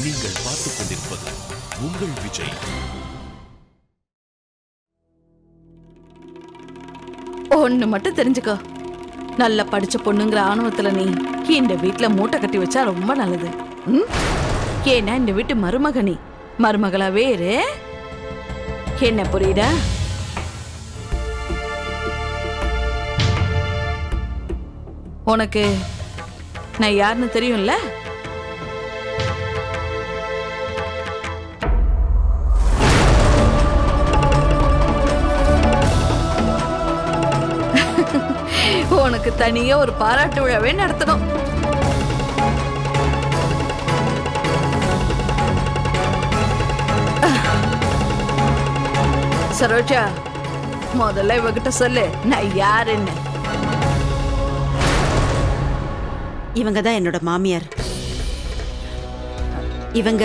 நீங்கள் பார்த்துக் கொண்டிருப்பது உங்கள் விஜய். ஒண்ணு மட்டும் தெரிஞ்சுக்கோ, நல்லா படிச்ச பொண்ணுங்கிற ஆணவத்துல நீ இந்த வீட்டுல மூட்டை கட்டி வச்சா ரொம்ப நல்லது. ஏன்னா இந்த வீட்டு மருமகனி மருமகளா வேறு என்ன, புரியுதா? உனக்கு நான் யாருன்னு தெரியும்ல? உனக்கு தனியா ஒரு பாராட்டு விழாவே நடத்தணும். சரோஜா, முதல்ல இவகிட்ட சொல்லு நான் யாருன்னு. இவங்க தான் என்னோட மாமியார். இவங்க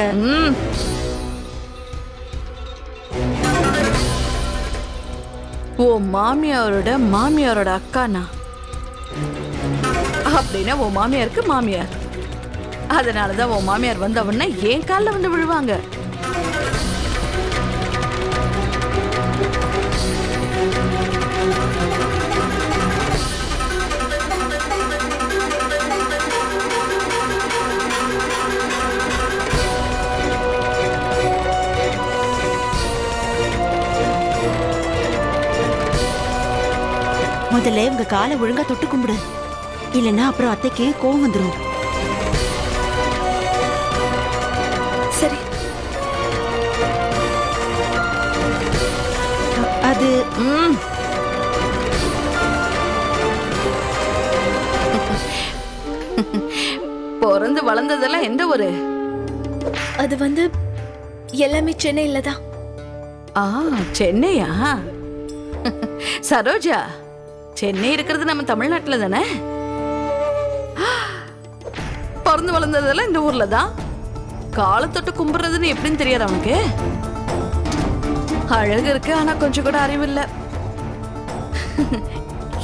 உன் மாமியாரோட அக்கானா? அப்படின்னா உன் மாமியாருக்கு மாமியார். அதனாலதான் உன் மாமியார் வந்தவொடனே என் காலில் வந்து விழுவாங்க. முதல்ல உங்க காலை ஒழுங்கா தொட்டு கும்பிடு, இல்லைன்னா அப்புறம் அத்தைக்கு கோவம் வந்துடும். சரி. அது பிறந்து வளர்ந்ததெல்லாம் எந்த ஊரு? அது வந்து எல்லாமே சென்னையில தான். சென்னையா? சரோஜா, சென்னை இருக்கிறது நம்ம தமிழ்நாட்டுல தானே? பிறந்து வளர்ந்ததெல்லாம் இந்த ஊர்ல தான். காலத்தொட்டு கும்பிடுறதுன்னு எப்படின்னு தெரியாது அவனுக்கு. அழகு இருக்கு, ஆனா கொஞ்சம் கூட அறிவு இல்ல.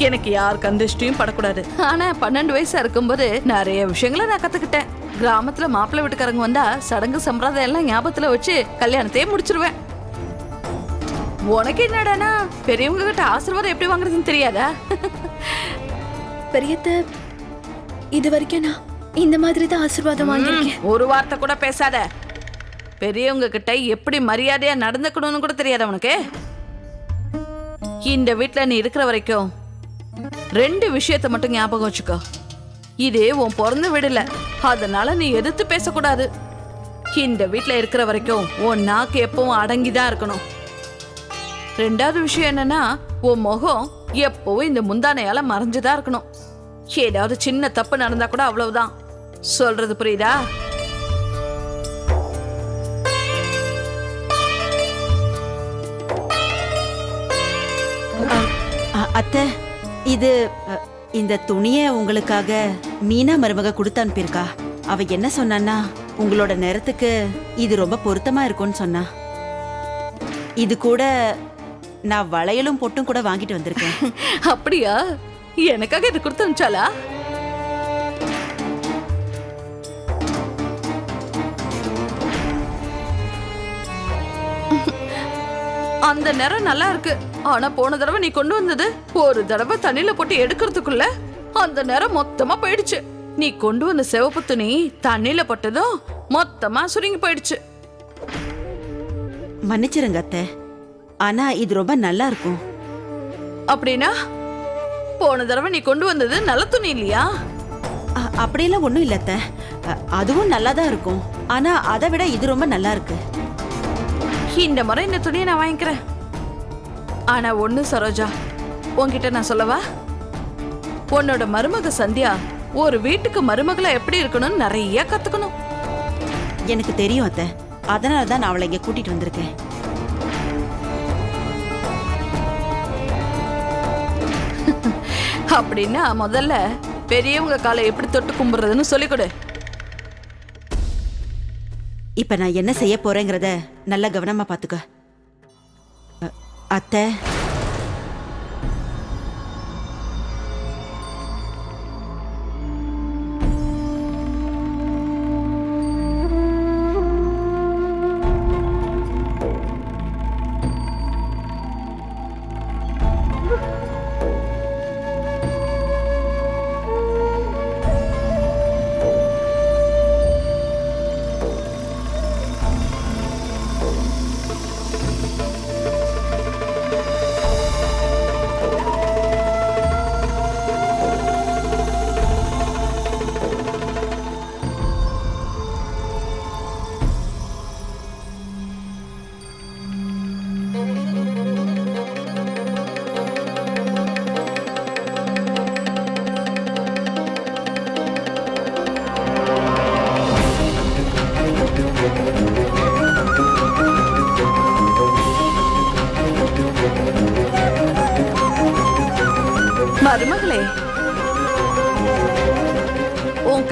எனக்கு யார் கந்திஷ்டியும் படக்கூடாது. ஆனா 12 வயசா இருக்கும்போது நிறைய விஷயங்களை நான் கத்துக்கிட்டேன். கிராமத்துல மாப்பிள்ளை வீட்டுக்காரங்க வந்தா சடங்கு சம்பிரதாயம் எல்லாம் ஞாபகத்துல வச்சு கல்யாணத்தையே முடிச்சிருவேன். உனக்கு என்னடானா பெரியவங்க கிட்ட ஆசீர்வாதம் எப்படி வாங்குறதுன்னு தெரியாதா? பெரியத்த, இது வரைக்கும் நான் இந்த மாதிரி தான் ஆசீர்வாதம் வாங்கியிருக்கேன். ஒரு வார்த்தை கூட பேசாத. பெரியவங்க கிட்ட எப்படி மரியாதையா நடந்துக்கணும்னு கூட தெரியாத உனக்கு? இந்த வீட்டுல நீ இருக்கிற வரைக்கும் 2 விஷயத்தை மட்டும் ஞாபகம் வச்சுக்கோ. இது உன் பிறந்த வீடுல, அதனால நீ எதிர்த்து பேசக்கூடாது. இந்த வீட்டுல இருக்கிற வரைக்கும் உன் நாக்கு எப்பவும் அடங்கிதான் இருக்கணும். 2வது விஷயம் என்னன்னா, உன் முகம் எப்பவும் இந்த முந்தானையால மறைஞ்சுதான் இருக்கணும். ஏதாவது சின்ன தப்பு நடந்தா கூட அவ்வளவுதான். சொல்றது புரியுதா? அத்தை, இது இந்த துணியை உங்களுக்காக மீனா மருமக கொடுத்து அனுப்பியிருக்கா. அவ என்ன சொன்னான்னா, உங்களோட நேரத்துக்கு இது ரொம்ப பொருத்தமா இருக்கும்னு சொன்னா. இது கூட நான் வளையலும் பொட்டும் கூட வாங்கிட்டு வந்திருக்கேன். அப்படியா? எனக்காக இது கொடுத்து அனுப்பிச்சாளா? அந்த நேரம் நல்லா இருக்கு. ஆனா போன தடவை நீ கொண்டு வந்தது ஒரு தடவை தண்ணியில போட்டு எடுக்கிறதுக்குள்ள அந்த நேரம் மொத்தமா போயிடுச்சு. நீ கொண்டு வந்த சிவப்பு துணி தண்ணியில போட்டதும் மொத்தமா சுருங்கி போயிடுச்சு. மன்னிச்சிருங்க அத்தை, ஆனா இது ரொம்ப நல்லா இருக்கும். அப்படின்னா போன தடவை நீ கொண்டு வந்தது நல்ல துணி இல்லையா? அப்படியெல்லாம் ஒண்ணும் இல்ல அத்தை, அதுவும் நல்லா தான் இருக்கும். ஆனா அதை விட இது ரொம்ப நல்லா இருக்கு. இந்த முறை இந்த துணியை நான் வாங்கிக்கிறேன். ஆனா ஒண்ணு சரோஜா, உன்கிட்ட நான் சொல்லவா? உன்னோட மருமக சந்தியா ஒரு வீட்டுக்கு மருமகளா எப்படி இருக்கணும்னு நிறைய கத்துக்கணும். எனக்கு தெரியும் அத்தை, அதனாலதான் நான் அவளை இங்க கூட்டிட்டு வந்திருக்கேன். அப்படின்னா முதல்ல பெரியவங்க காலை எப்படி தொட்டு கும்பிடுறதுன்னு சொல்லிக் கொடு. இப்ப நான் என்ன செய்ய போறேங்கிறத நல்ல கவனமா பாத்துக்க. அத்தை,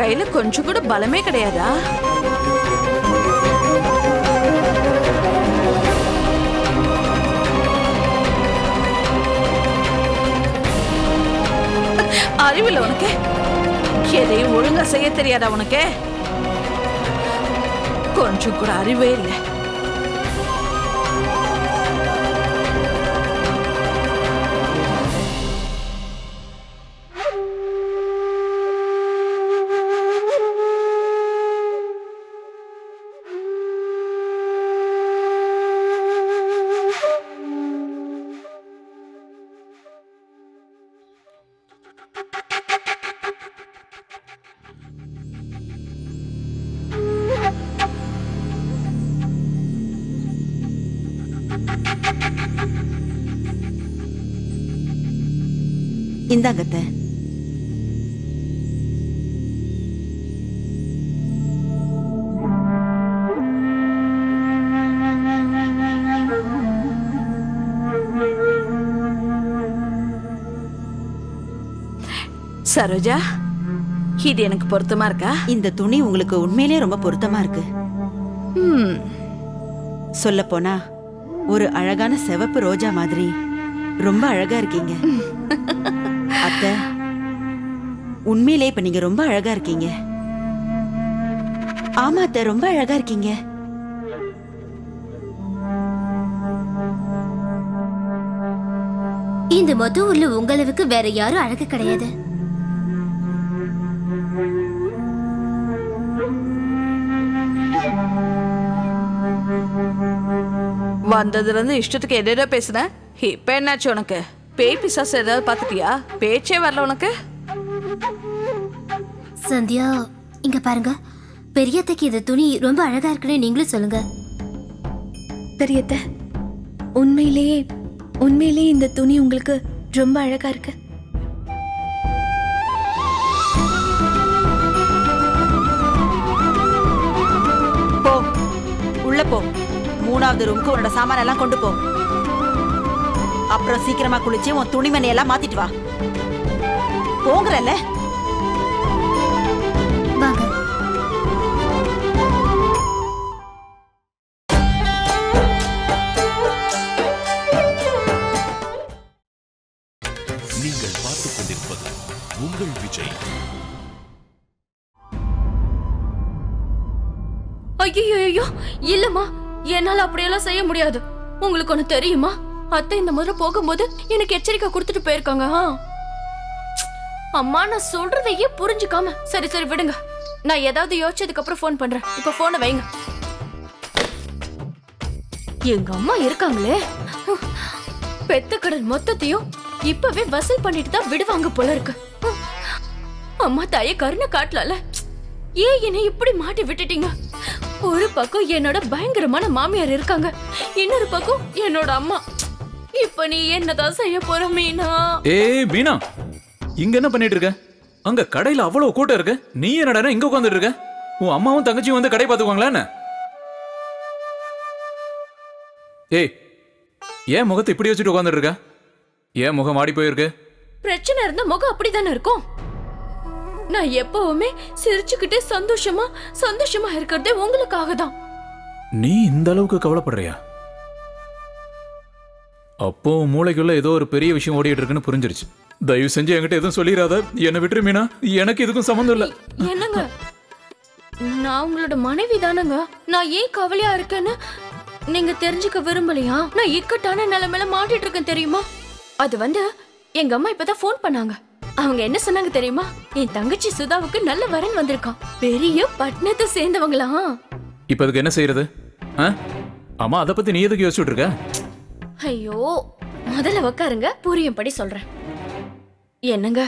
கையில கொஞ்சம் கூட பலமே கிடையாதா? அறிவில்லை உனக்கு? எதையும் ஒழுங்கா செய்ய தெரியாதா உனக்கு? கொஞ்சம் கூட அறிவே இல்லை. இந்தாங்கத்த. சரோஜா, இது எனக்கு பொருத்தமா இருக்கா? இந்த துணி உங்களுக்கு உண்மையிலே ரொம்ப பொருத்தமா இருக்கு. சொல்ல போனா ஒரு அழகான சிவப்பு ரோஜா மாதிரி ரொம்ப அழகா இருக்கீங்க. அத்தை, உண்மையிலே இப்ப நீங்க ரொம்ப அழகா இருக்கீங்க. ஆமா அத்தை, ரொம்ப அழகா இருக்கீங்க. இந்த மொத்த ஊர்ல உங்களவுக்கு வேற யாரும் அழகு கிடையாது. வந்ததுல இருந்து இஷ்டத்துக்கு எதோ பேசுன. இப்ப என்னாச்சு உனக்கு? பேய் பிசாசு ஏதாவது பாத்துட்டியா? பேச்சே வரல உனக்கு. சந்தியா, இங்க பாருங்க. பெரியத்தைக்கு இந்த துணி ரொம்ப அழகா இருக்குன்னு நீங்களும் சொல்லுங்க. பெரியத்த, உண்மையிலேயே இந்த துணி உங்களுக்கு ரொம்ப அழகா இருக்கு. போ, உள்ள போ. 3வது ரூமுக்கு உன்னோட சாமான எல்லாம் கொண்டு போ. அப்புறம் சீக்கிரமா குளிச்சு உன் துணிமணி எல்லாம் மாத்திட்டு வா. போங்கறல்ல. வாங்க. நீங்கள் பார்த்துக் கொண்டிருப்பது உங்கள் விஜய். ஐயோ இல்லம்மா, என்னால அப்படியெல்லாம் செய்ய முடியாது. உங்களுக்கு ஒண்ணு தெரியுமா? அத்தை இந்த முறை போகும்போது எனக்கு எச்சரிக்கை கொடுத்துட்டு போயிருக்காங்க. அம்மா, நான் சொல்றதையே புரிஞ்சுக்காம. சரி விடுங்க, நான் ஏதாவது யோசிச்சதுக்கு அப்புறம் போன் பண்றேன். இப்ப போனை வைங்க. எங்க அம்மா இருக்காங்களே, பெத்த கடன் மொத்தத்தையும் இப்பவே வசூல் பண்ணிட்டு தான் விடுவாங்க போல இருக்கு. அம்மா தாயே கருணை காட்டலால. ஏன் என்னை இப்படி மாட்டி விட்டுட்டீங்க? ஒரு பக்கம் என்னோட பயங்கரமான மாமியார் இருக்காங்க, இன்னொரு பக்கம் என்னோட அம்மா. இப்ப நீ என்னதான் செய்ய போற மீனா? ஏய் மீனா, இங்க என்ன பண்ணிட்டு இருக்க? அங்க கடையில அவ்வளவு கூட்டம் இருக்கு, நீ என்னடா இங்க உட்கார்ந்துட்டு இருக்க? உன் அம்மாவும் தங்கச்சியும் வந்து கடை பாத்துக்குவாங்களா என்ன? ஏய், ஏன் முகத்தை இப்படி வச்சுட்டு உட்கார்ந்துட்டு இருக்க? ஏன் முகம் ஆடி போயிருக்கு? பிரச்சனை இருந்தா முகம் அப்படிதானே இருக்கும். நான் எப்பவுமே சிரிச்சுக்கிட்டே சந்தோஷமா இருக்கிறதே உங்களுக்காக தான். நீ இந்த அளவுக்கு கவலைப்படுறியா? அப்போ மூளைக்குள்ள ஏதோ ஒரு பெரிய விஷயம் ஓடிட்டு இருக்குன்னு புரிஞ்சிருச்சு. தயவு செஞ்சு என்கிட்ட எதுவும் சொல்லிடாத. என்ன விட்டுரு மீனா, எனக்கு இதுக்கும் சம்பந்தம் இல்ல. என்னங்க, நான் உங்களோட மனைவி தானங்க. நான் ஏன் கவலையா இருக்கேன்னு நீங்க தெரிஞ்சுக்க விரும்பலையா? நான் இக்கட்டான நிலைமையில மாட்டிட்டு இருக்கேன் தெரியுமா? அது எங்க அம்மா இப்பதான் போன் பண்ணாங்க. அவங்க என்ன சொன்னாங்க தெரியுமா? என் தங்கச்சி சுதாவுக்கு நல்ல வரன் வந்திருக்கான். பெரிய பட்டணத்தை சேர்ந்தவங்களா. இப்ப அதுக்கு என்ன செய்யறது? அம்மா, அத பத்தி நீ எதுக்கு யோசிச்சுட்டு இருக்க? ஐயோ, முதல்ல உட்காருங்க, புரியும்படி சொல்றேன். என்னங்க,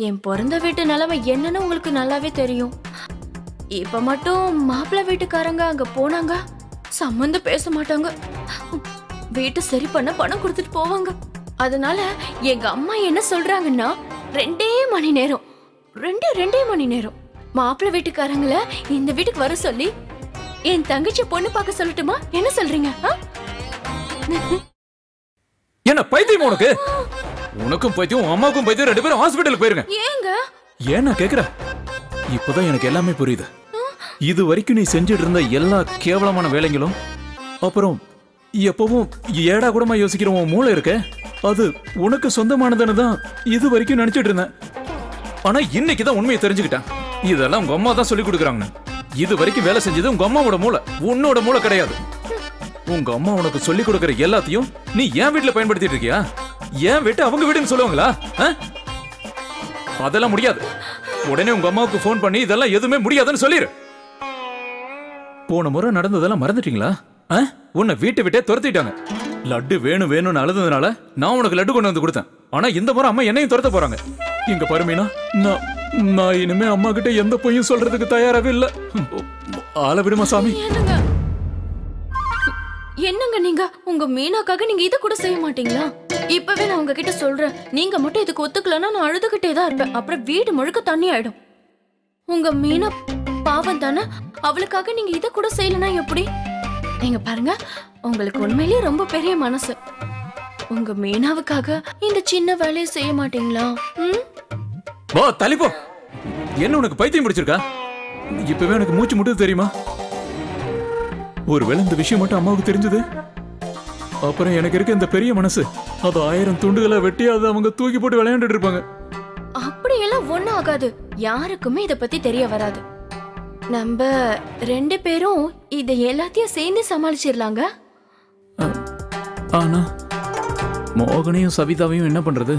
என் பிறந்த வீட்டு நிலைமை என்னன்னு உங்களுக்கு நல்லாவே தெரியும். இப்ப மட்டும் மாப்பிள்ளை வீட்டுக்காரங்க அங்க போனாங்க, சம்மந்தம் பேச மாட்டாங்க, வீட்டு சரி பண்ண பணம் கொடுத்துட்டு போவாங்க. அதனால எங்க அம்மா என்ன சொல்றாங்கன்னா, 2 மணி நேரம் மாப்பிள்ளை வீட்டுக்காரங்கள இந்த வீட்டுக்கு வர சொல்லி என் தங்கச்சி பொண்ணு பார்க்க சொல்லட்டுமா? என்ன சொல்றீங்க? என்ன பைத்தியம் உனக்கு? உனக்கும் பைத்தியம், அம்மாவுக்கும் பைத்தியம், 2 பேரும் ஹாஸ்பிடலுக்கு போயிருங்க. ஏங்க? ஏன்னா கேக்குற? இப்பதான் எனக்கு எல்லாமே புரியுது. இது வரைக்கும் நீ செஞ்சுட்டு இருந்த எல்லா கேவலமான வேலைகளும், அப்புறம் எப்பவும் ஏடா கூடமா யோசிக்கிற உன் மூளை இருக்க, அது உனக்கு சொந்தமானதுன்னு தான் இது வரைக்கும் நினைச்சிட்டு இருந்தேன். ஆனா இன்னைக்கு தான் உண்மையை தெரிஞ்சுக்கிட்டேன். இதெல்லாம் உங்க அம்மா தான் சொல்லி கொடுக்குறாங்க. இது வரைக்கும் வேலை செஞ்சது உங்க அம்மாவோட மூளை, உன்னோட மூளை கிடையாது. உங்க அம்மா உனக்கு சொல்லி கொடுக்குற எல்லாத்தையும் நீ என் வீட்டுல பயன்படுத்திட்டு இருக்கியா? என் வீட்டு அவங்க வீடுன்னு சொல்லுவாங்களா? அதெல்லாம் முடியாது. உடனே உங்க அம்மாவுக்கு போன் பண்ணி இதெல்லாம் எதுவுமே முடியாதுன்னு சொல்லிரு. போன முறை நடந்ததெல்லாம் மறந்துட்டீங்களா? உன்னை வீட்டை விட்டே துரத்திட்டாங்க. லட்டு வேணும் வேணும்னு அழுதுனால நான் உனக்கு லட்டு கொண்டு வந்து கொடுத்தேன். ஆனா இந்த முறை அம்மா என்னையும் துரத்த போறாங்க. இங்க பாருமீனா, நான் இனிமே அம்மா கிட்ட எந்த பொய்யும் சொல்றதுக்கு தயாராகவே இல்ல. ஆள விடுமா சாமி. என்னங்க நீங்க உங்க மீனாக்காக நீங்க இத கூட செய்ய மாட்டீங்களா? இப்பவே நான் உங்ககிட்ட சொல்றேன், நீங்க மட்டும் இதுக்கு ஒத்துக்கலன்னா நான் அழுதுகிட்டே தான் இருப்பேன். அப்புறம் வீடு முழுக்க தண்ணி ஆயிடும். உங்க மீனா பாவம் தானே, அவளுக்காக நீங்க இத கூட செய்யலனா எப்படி? நீங்க பாருங்க, உங்களுக்கு உண்மையிலேயே ரொம்ப பெரிய மனசு. உங்க மீனாவுக்காக இந்த சின்ன வேலையை செய்ய மாட்டீங்களா? வா தலிப்போ. என்ன உனக்கு பைத்தியம் பிடிச்சிருக்கா? இப்பவே எனக்கு மூச்சு முட்டு தெரியுமா? ஒருவேளை இந்த விஷயம் மட்டும் அம்மாவுக்கு தெரிஞ்சது, அப்புறம் எனக்கு இருக்க இந்த பெரிய மனசு அது 1000 துண்டுகளை வெட்டி அதை அவங்க தூக்கி போட்டு விளையாண்டுட்டு இருப்பாங்க. அப்படியெல்லாம் ஒண்ணும் ஆகாது. யாருக்குமே இத பத்தி தெரிய வராது. நம்ம 2 பேரும் இத எல்லாத்தையும் சேர்ந்து சமாளிச்சிடலாங்க. ஆனா மோகனையும் சவிதாவையும் என்ன பண்றது?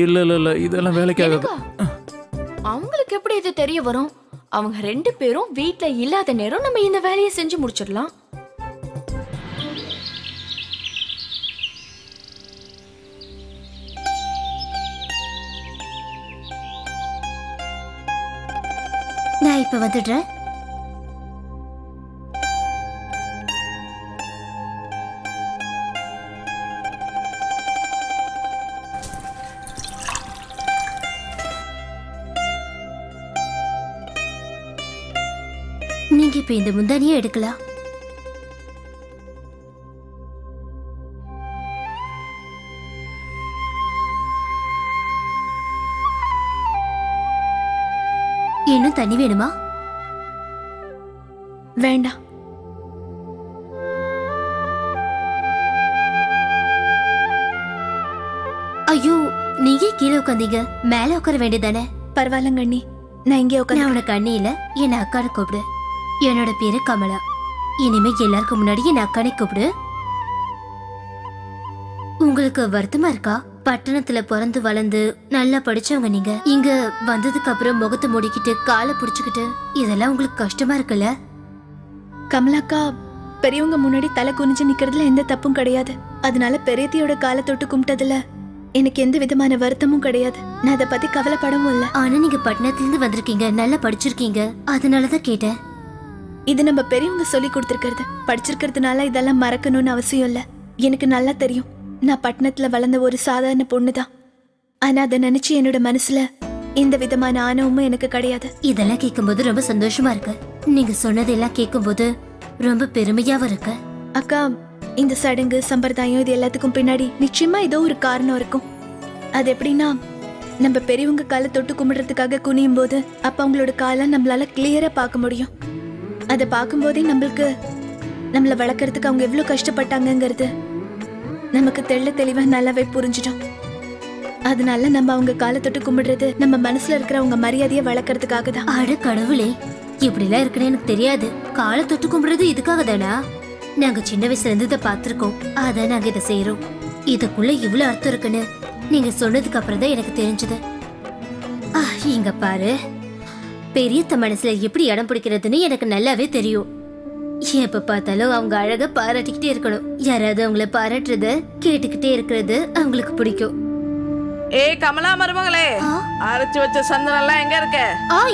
இல்ல இல்ல இல்ல, இதெல்லாம் வேலைக்காக. அவங்களுக்கு எப்படி இது தெரிய வரும்? அவங்க 2 பேரும் வீட்ல இல்லாத நேரம் நம்ம இந்த வேலையை செஞ்சு முடிச்சிடலாம். நான் இப்ப வந்துடுறேன். நீங்க இப்ப இந்த முந்தானியை எடுக்கலாம். இன்னும் தண்ணி வேணுமா? வேண்டாம். ஐயோ, நீங்க கீழே உட்காந்தீங்க, மேல உட்கார வேண்டியதானே? பரவாயில்லங்க அண்ணி, நான் இங்கே உட்காந்து. நான் உனக்கு அண்ணி இல்ல, என்ன அக்கானை கூப்பிடு. என்னோட பேரு கமலா. இனிமே எல்லாருக்கும் முன்னாடி என்ன அக்கானை கூப்பிடு. உங்களுக்கு வருத்தமா இருக்கா? பட்டணத்துல பிறந்து வளர்ந்து நல்லா படிச்சவங்க நீங்க, இங்க வந்ததுக்கு அப்புறம் முகத்தை மூடிக்கிட்டு காலை புடிச்சுக்கிட்டு இதெல்லாம் உங்களுக்கு கஷ்டமா இருக்குல்ல? கமலாக்கா பெரியவங்க முன்னாடி தலை குனிஞ்சு நிக்கிறதுல எந்த தப்பும் கிடையாது. அதனால பெரியத்தியோட காலை தொட்டு கும்பிட்டதுல எனக்கு எந்த விதமான வருத்தமும் கிடையாது. நான் அதை பத்தி கவலைப்படவும் இல்ல. ஆனா நீங்க பட்டணத்துல இருந்து வந்திருக்கீங்க, நல்லா படிச்சிருக்கீங்க, அதனாலதான் கேட்டேன். இது நம்ம பெரியவங்க சொல்லி கொடுத்துருக்கிறது. படிச்சிருக்கிறதுனால இதெல்லாம் மறக்கணும்னு அவசியம் இல்ல. எனக்கு நல்லா தெரியும், நான் பட்டணத்துல வளர்ந்த ஒரு சாதாரண பொண்ணுதான். ஆனா அதை நினைச்சு என்னோட மனசுல எந்த விதமான ஆணவமும் எனக்கு கிடையாது. இதெல்லாம் கேட்கும்போது ரொம்ப சந்தோஷமா இருக்கு. நீங்க சொன்னதெல்லாம் கேட்கும்போது ரொம்ப பெருமையாவும் இருக்கு. அக்கா, இந்த சடங்கு சம்பிரதாயம் இது எல்லாத்துக்கும் பின்னாடி நிச்சயமா ஏதோ ஒரு காரணம் இருக்கும். அது எப்படின்னா, நம்ம பெரியவங்க காலை தொட்டு கும்பிடுறதுக்காக குனியும் போது அப்ப அவங்களோட காலை நம்மளால கிளியரா பார்க்க முடியும். அதை பார்க்கும்போதே நம்மள வளர்க்கறதுக்கு அவங்க எவ்வளவு கஷ்டப்பட்டாங்கிறது நமக்கு தெளிவா நல்லாவே புரிஞ்சிடும். அதனால நம்ம அவங்க காலை தொட்டு கும்பிடுறது நம்ம மனசுல இருக்கிற அவங்க மரியாதையை வளர்க்கறதுக்காக தான். அட கடவுளே, இப்படி எல்லாம் இருக்குன்னு எனக்கு தெரியாது. காலை தொட்டு கும்பிடுறது இதுக்காக தானா? நாங்க சின்ன வயசுல இருந்து இதை பார்த்திருக்கோம், அதான் நாங்க இதை செய்யறோம். இதுக்குள்ள இவ்வளவு அர்த்தம் இருக்குன்னு நீங்க சொன்னதுக்கு அப்புறம் தான் எனக்கு தெரிஞ்சது. இங்க பாரு, பெரியத்த மனசுல எப்படி இடம் பிடிக்கிறதுன்னு எனக்கு நல்லாவே தெரியும். எப்ப பார்த்தாலும் அவங்க அழக பாராட்டிக்கிட்டே இருக்கணும். யாராவது அவங்கள பாராட்டுறத கேட்டுக்கிட்டே இருக்கிறது அவங்களுக்கு பிடிக்கும். ஏய் கமலா மருமகளே, அரைச்சு வச்ச சந்தனம் எல்லாம் எங்க இருக்க?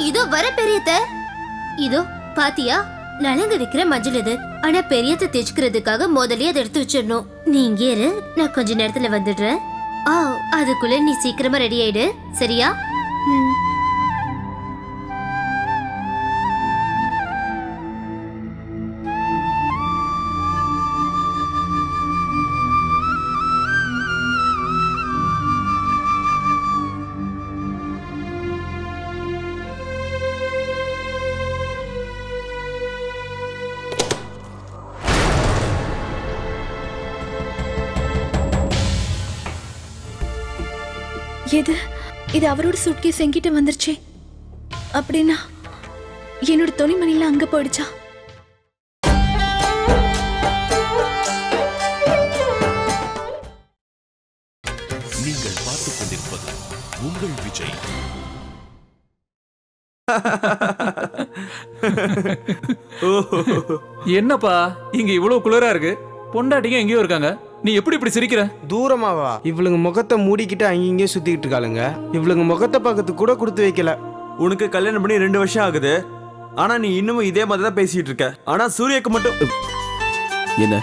இதோ வர பெரியத்த. இதோ பாத்தியா, நலங்க விக்கிற மஞ்சள் இது. ஆனா பெரியத்த தேய்ச்சுக்கிறதுக்காக முதலே அதை எடுத்து வச்சிடணும். நீ இங்கே இரு, நான் கொஞ்ச நேரத்துல வந்துடுறேன். அதுக்குள்ள நீ சீக்கிரமா ரெடி ஆயிடு, சரியா? இது அவரோட சூட்கேஸ் என்கிட்ட வந்துருச்சு. அப்படின்னா என்னோட துணிமணில அங்க போயிடுச்சா? நீங்கள் பார்த்துக் கொண்டிருப்பது உங்கள் விஜய். என்னப்பா இங்க இவ்வளவு குளிரா இருக்கு? பொண்டாட்டிங்க எங்கேயோ இருக்காங்க, நீ எப்படி இப்படி சிரிக்கிற? தூரமாவா? இவளுங்க முகத்தை மூடிக்கிட்டு அங்கேயும் சுத்திக்கிட்டு இருக்காளுங்க. இவளுங்க முகத்தை பார்க்கறதுக்கு கூட கொடுத்து வைக்கல. உனக்கு கல்யாணம் பண்ணி 2 வருஷம் ஆகுது, ஆனா நீ இன்னமும் இதே மாதிரி தான் பேசிட்டு இருக்க. ஆனா சூர்யாக்கு மட்டும் என்ன?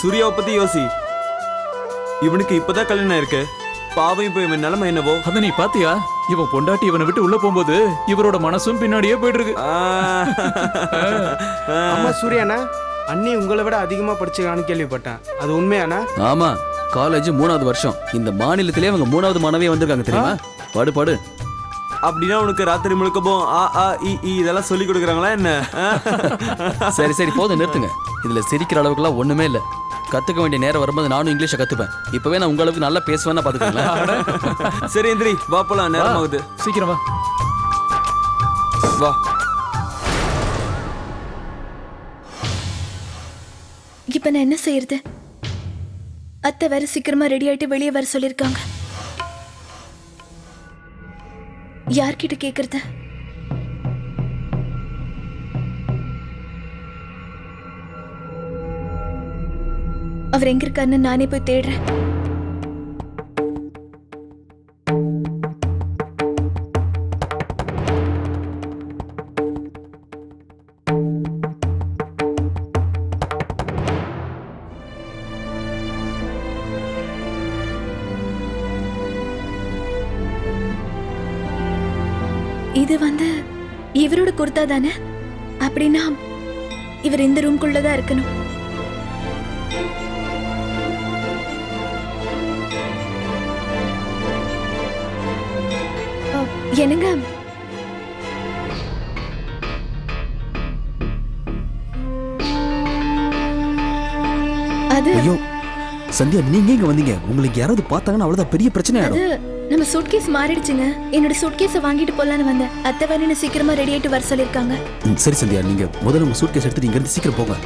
சூர்யாவை பத்தி யோசி. இவனுக்கு இப்பதான் கல்யாணம் இருக்கு, பாவம் இப்ப இவன் நிலைமை என்னவோ. அத நீ பாத்தியா? இவன் பொண்டாட்டி இவனை விட்டு உள்ள போகும்போது இவரோட மனசும் பின்னாடியே போயிட்டு இருக்கு. அம்மா சூர்யாண்ணா, அண்ணி உங்களை விட அதிகமா படிச்சுக்கான்னு கேள்விப்பட்டேன், அது உண்மையாண்ணா? ஆமா, காலேஜ் 3வது வருஷம். இந்த மாநிலத்திலே அவங்க 3வது மாணவியே வந்திருக்காங்க தெரியுமா? பாடு பாடு. அப்படின்னா உனக்கு ராத்திரி முழுக்கப்போ ஆ ஆ இ இதெல்லாம் சொல்லி கொடுக்குறாங்களா என்ன? சரி சரி போதும், நிறுத்துங்க. இதுல சிரிக்கிற அளவுக்குலாம் ஒண்ணுமே இல்ல. கத்துக்க வேண்டிய நேரம் வரும்போது நானும் இங்கிலீஷை கத்துப்பேன். இப்பவே நான் உங்களுக்கு நல்லா பேசுவேன்னா பாத்துக்கோங்களேன். சரி எந்திரி, வா போலாம், நேரம் ஆகுது. சீக்கிரம் வா. வா. இப்ப நான் என்ன செய்யறது? அத்தை வேற சீக்கிரமா ரெடி ஆயிட்டு வெளியே வர சொல்லிருக்காங்க. யார்கிட்ட கேக்குறது? அவர் எங்க இருக்காருன்னு நானே போய் தேடுறேன். இது இவரோட குர்தா தானே? அப்படின்னா இவர் இந்த ரூம்குள்ளதான் இருக்கணும். என்னங்க? அது ஐயோ சந்தியா, நீங்க இங்க வந்தீங்க. உங்களுக்கு யாராவது பார்த்தாங்கன்னா அவ்வளவுதான் பெரிய பிரச்சனை ஆயிடும். நம்ம சூட்கேஸ் மாறிடுச்சுங்க. என்னோட சூட்கேஸை வாங்கிட்டு போலான்னு வந்தேன். அத்தை வேற என்ன சீக்கிரமா ரெடி ஆயிட்டு வர சொல்லிருக்காங்க. சரி சந்தியா, நீங்க முதல்ல உங்க சூட்கேஸ் எடுத்துட்டு இங்க இருந்து சீக்கிரம் போங்க.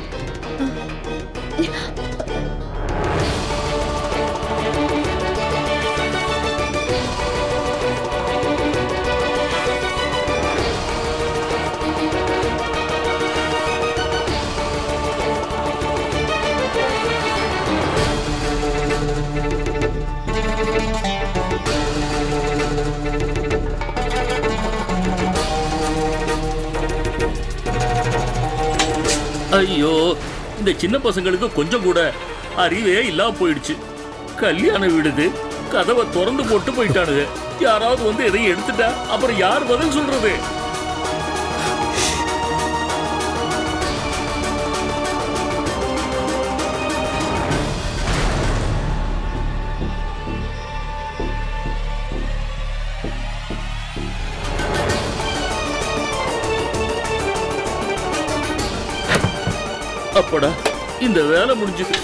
ஐயோ, இந்த சின்ன பசங்களுக்கு கொஞ்சம் கூட அறிவே இல்லாம போயிடுச்சு. கல்யாண வீடுது, கதவை திறந்து போட்டு போயிட்டானுங்க. யாராவது வந்து எதையும் எடுத்துட்டா அப்புறம் யார் பதில் சொல்றது? அப்படா, இந்த வேலை முடிஞ்சது.